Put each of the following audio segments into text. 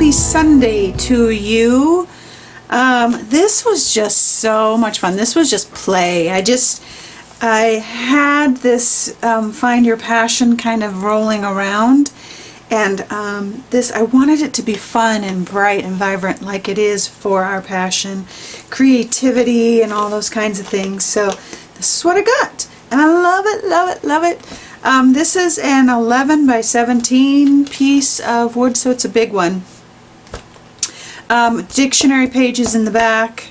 happy Sunday to you. This was just so much fun. This was just play. I had this Find Your Passion kind of rolling around, and I wanted it to be fun and bright and vibrant like it is for our passion, creativity and all those kinds of things. So this is what I got, and I love it, love it, love it. This is an 11 by 17 piece of wood, so it's a big one. Dictionary pages in the back.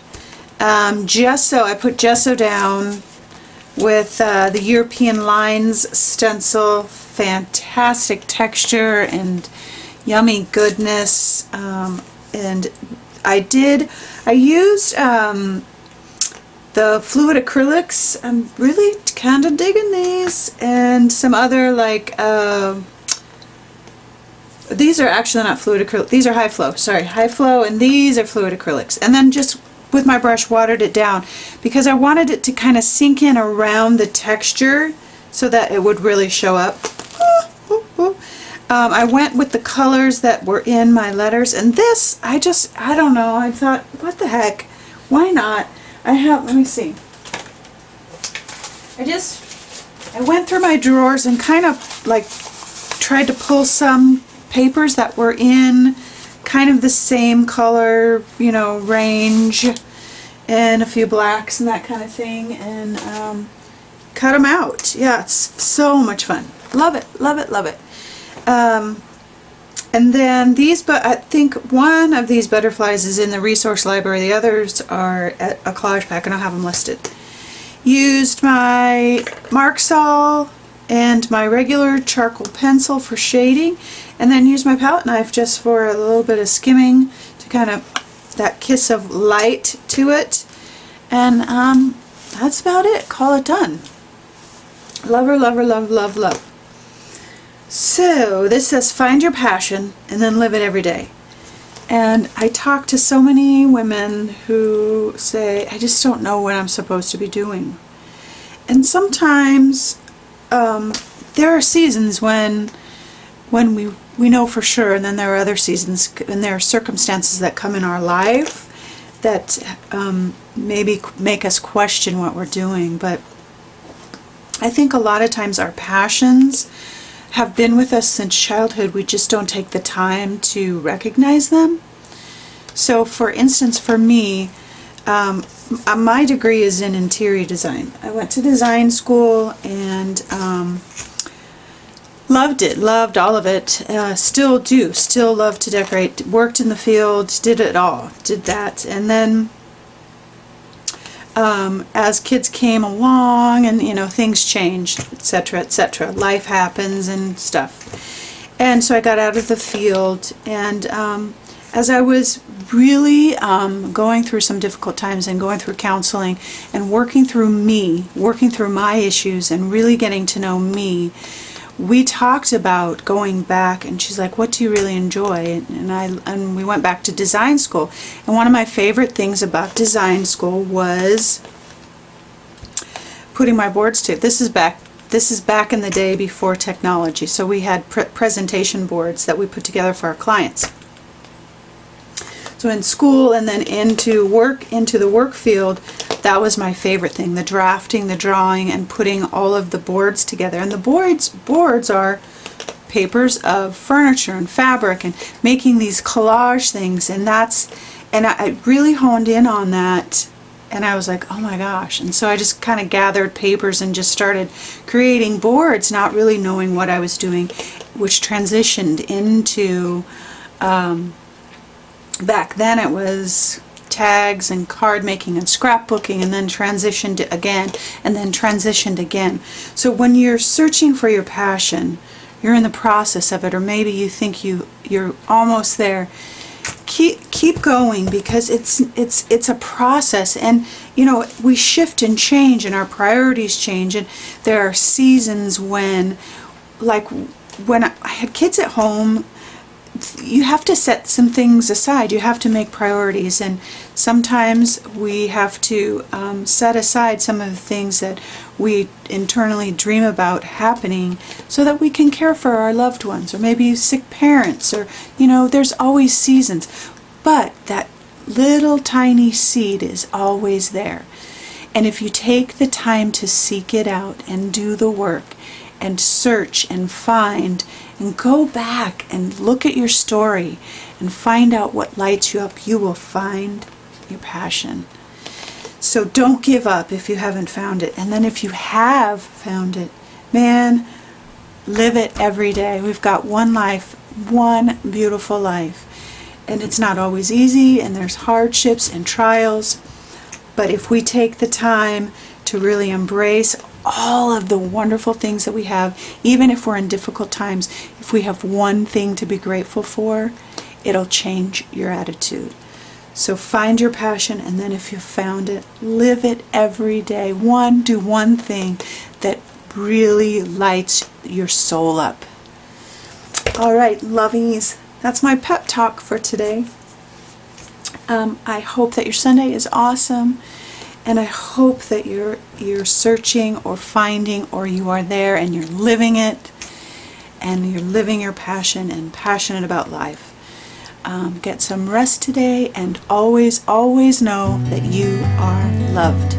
Gesso, I put gesso down with the European Lines stencil. Fantastic texture and yummy goodness. And I used the fluid acrylics. I'm really kind of digging these, and some other like these are actually not fluid acrylic, these are high flow, sorry, high flow, and these are fluid acrylics. And then just with my brush watered it down because I wanted it to kind of sink in around the texture so that it would really show up. I went with the colors that were in my letters, and this, I don't know, I thought, what the heck, why not? Let me see. I went through my drawers and kind of like tried to pull some papers that were in kind of the same color, you know, range, and a few blacks and that kind of thing, and cut them out. Yeah, it's so much fun. Love it, love it, love it. And then these, but I think one of these butterflies is in the resource library. The others are at a collage pack, and I'll have them listed. Used my Mark-Sol and my regular charcoal pencil for shading, and then used my palette knife just for a little bit of skimming to kind of that kiss of light to it. And that's about it. Call it done. Lover, lover, love, love, love. So this says find your passion and then live it every day. And I talk to so many women who say, I just don't know what I'm supposed to be doing. And sometimes there are seasons when we know for sure, and then there are other seasons and there are circumstances that come in our life that maybe make us question what we're doing. But I think a lot of times our passions have been with us since childhood. We just don't take the time to recognize them. So for instance, for me, my degree is in interior design. I went to design school and loved it, loved all of it, still do, still love to decorate, worked in the field, did it all, did that. And then as kids came along and, you know, things changed, etc., etc. Life happens and stuff. And so I got out of the field, and as I was really going through some difficult times and going through counseling and working through my issues and really getting to know me, we talked about going back, and she's like, what do you really enjoy? And we went back to design school. And one of my favorite things about design school was putting my boards to. This is back in the day before technology. So we had presentation boards that we put together for our clients. So in school and then into the work field, that was my favorite thing, the drafting, the drawing, and putting all of the boards together. And the boards are papers of furniture and fabric and making these collage things, and I really honed in on that, and I was like, oh my gosh. And so I just kind of gathered papers and just started creating boards, not really knowing what I was doing, which transitioned into back then it was tags and card making and scrapbooking, and then transitioned again, and then transitioned again. So when you're searching for your passion, you're in the process of it, or maybe you think you're almost there, keep going, because it's a process. And you know, we shift and change, and our priorities change, and there are seasons when, like when I had kids at home, you have to set some things aside. You have to make priorities, and sometimes we have to set aside some of the things that we internally dream about happening so that we can care for our loved ones, or maybe sick parents, or, there's always seasons. But that little tiny seed is always there. And if you take the time to seek it out and do the work and search and find and go back and look at your story and find out what lights you up, you will find your passion. So don't give up if you haven't found it. And then if you have found it, man, live it every day. We've got one life, one beautiful life. And it's not always easy, and there's hardships and trials. But if we take the time to really embrace all of the wonderful things that we have, even if we're in difficult times, if we have one thing to be grateful for, it'll change your attitude. So find your passion, and then if you've found it, live it every day. Do one thing that really lights your soul up. All right, lovies, that's my pep talk for today. I hope that your Sunday is awesome, and I hope that you're searching or finding, or you are there and you're living it, and you're living your passion and passionate about life. Get some rest today, and always, always know that you are loved.